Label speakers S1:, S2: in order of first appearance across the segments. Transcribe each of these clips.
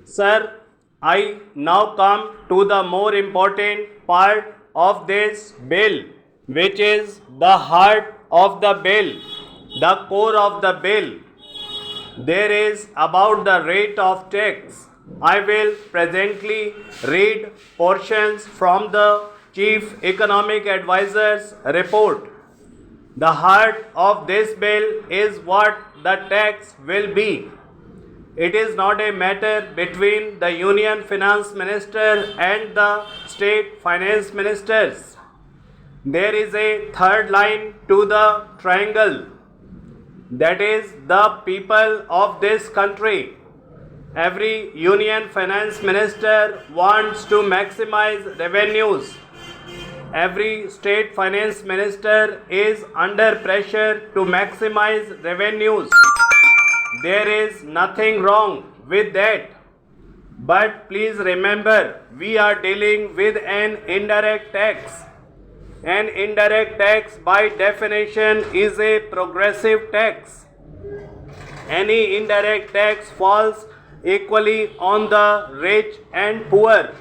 S1: Sir, I now come to the more important part of this bill, which is the heart of the bill, the core of the bill. There is about the rate of tax. I will presently read portions from the Chief Economic Advisor's report. The heart of this bill is what the tax will be. It is not a matter between the Union Finance Minister and the State Finance Ministers. There is a third line to the triangle. That is the people of this country. Every Union Finance Minister wants to maximize revenues. Every State Finance Minister is under pressure to maximize revenues. There is nothing wrong with that. But please remember, we are dealing with an indirect tax. An indirect tax by definition is a progressive tax. Any indirect tax falls equally on the rich and poor.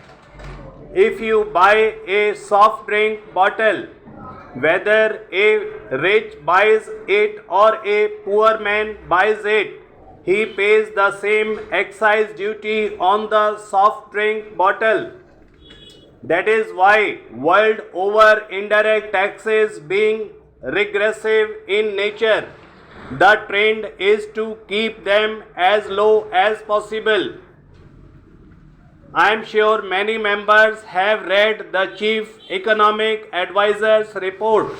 S1: If you buy a soft drink bottle, whether a rich buys it or a poor man buys it, he pays the same excise duty on the soft drink bottle. That is why world over indirect taxes being regressive in nature, the trend is to keep them as low as possible. I am sure many members have read the Chief Economic Advisor's report.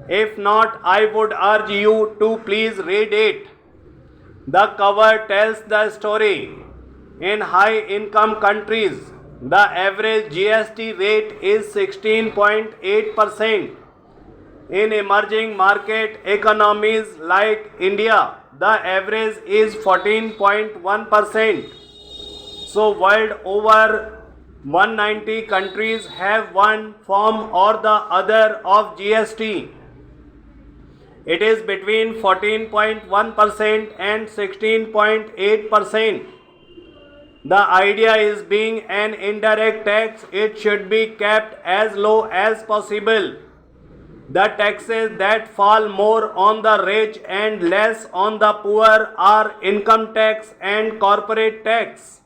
S1: If not, I would urge you to please read it. The cover tells the story. In high income countries, the average GST rate is 16.8%. In emerging market economies like India, the average is 14.1%. So world over 190 countries have one form or the other of GST. It is between 14.1% and 16.8%. The idea is being an indirect tax, it should be kept as low as possible. The taxes that fall more on the rich and less on the poor are income tax and corporate tax.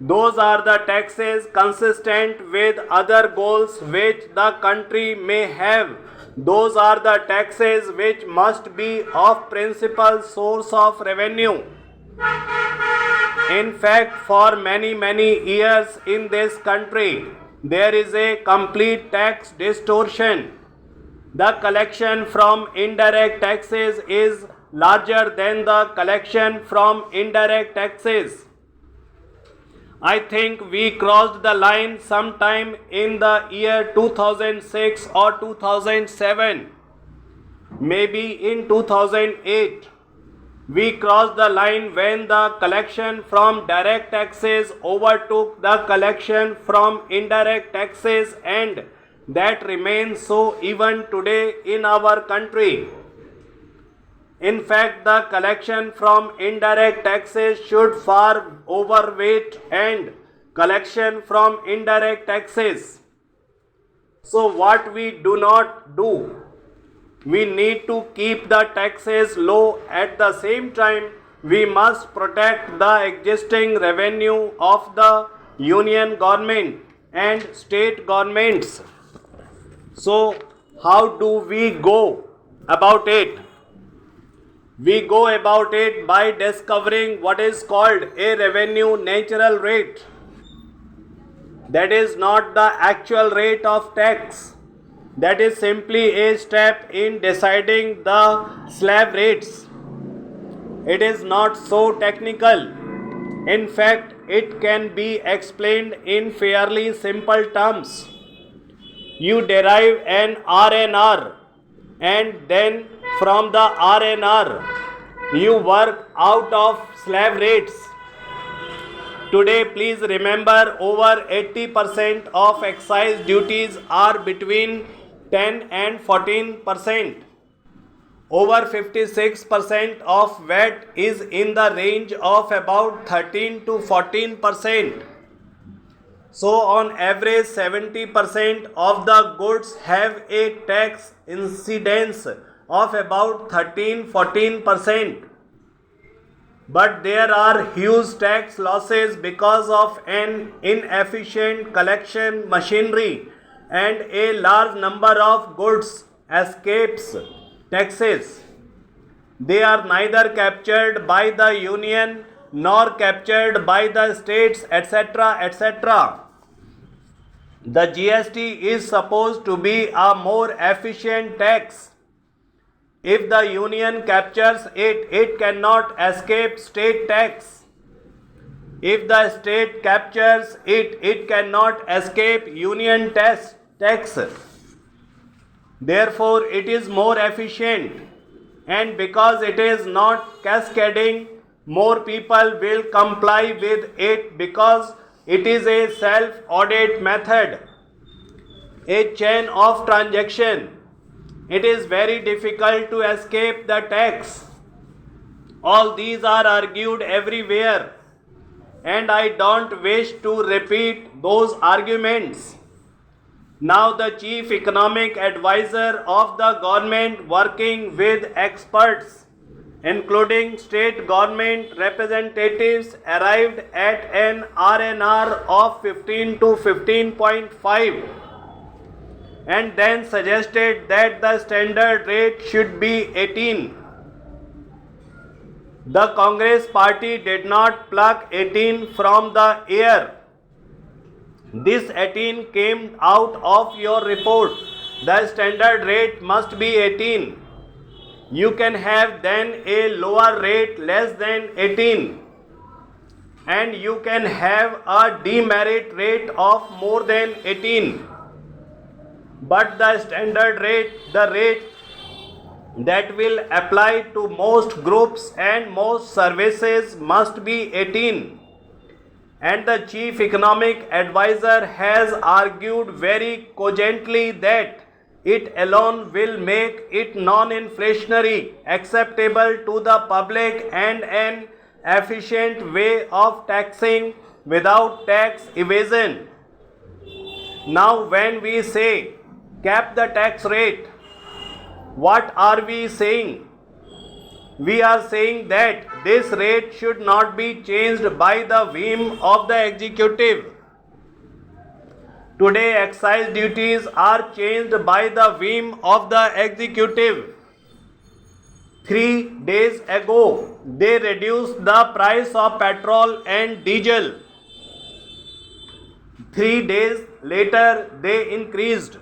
S1: Those are the taxes consistent with other goals which the country may have. Those are the taxes which must be of principal source of revenue. In fact, for many years in this country, there is a complete tax distortion. The collection from indirect taxes is larger than the collection from indirect taxes. I think we crossed the line sometime in the year 2006 or 2007, maybe in 2008. We crossed the line when the collection from direct taxes overtook the collection from indirect taxes, and that remains so even today in our country. In fact, the collection from indirect taxes should far overweight and collection from indirect taxes. So what we do not do, we need to keep the taxes low. At the same time, we must protect the existing revenue of the union government and state governments. So how do we go about it? We go about it by discovering what is called a revenue natural rate. That is not the actual rate of tax. That is simply a step in deciding the slab rates. It is not so technical. In fact, it can be explained in fairly simple terms. You derive an RNR, and then from the RNR, you work out of slab rates. Today, please remember, over 80% of excise duties are between 10 and 14%. over 56% of VAT is in the range of about 13 to 14%. So on average 70% of the goods have a tax incidence of about 13-14%. But there are huge tax losses because of an inefficient collection machinery and a large number of goods escapes taxes. They are neither captured by the union nor captured by the states, etc., etc. The GST is supposed to be a more efficient tax. If the union captures it, it cannot escape state tax. If the state captures it, it cannot escape union tax. Therefore, it is more efficient. And because it is not cascading, more people will comply with it because it is a self-audit method, a chain of transaction. It is very difficult to escape the tax. All these are argued everywhere, and I don't wish to repeat those arguments. Now the chief economic advisor of the government, working with experts, including state government representatives, arrived at an RNR of 15 to 15.5 and then suggested that the standard rate should be 18. The Congress party did not pluck 18 from the air. This 18 came out of your report. The standard rate must be 18. You can have then a lower rate less than 18. And you can have a demerit rate of more than 18. But the standard rate, the rate that will apply to most groups and most services, must be 18. And the chief economic advisor has argued very cogently that it alone will make it non-inflationary, acceptable to the public, and an efficient way of taxing without tax evasion. Now, when we say cap the tax rate, what are we saying? We are saying that this rate should not be changed by the whim of the executive. Today, excise duties are changed by the whim of the executive. 3 days ago, they reduced the price of petrol and diesel. 3 days later, they increased.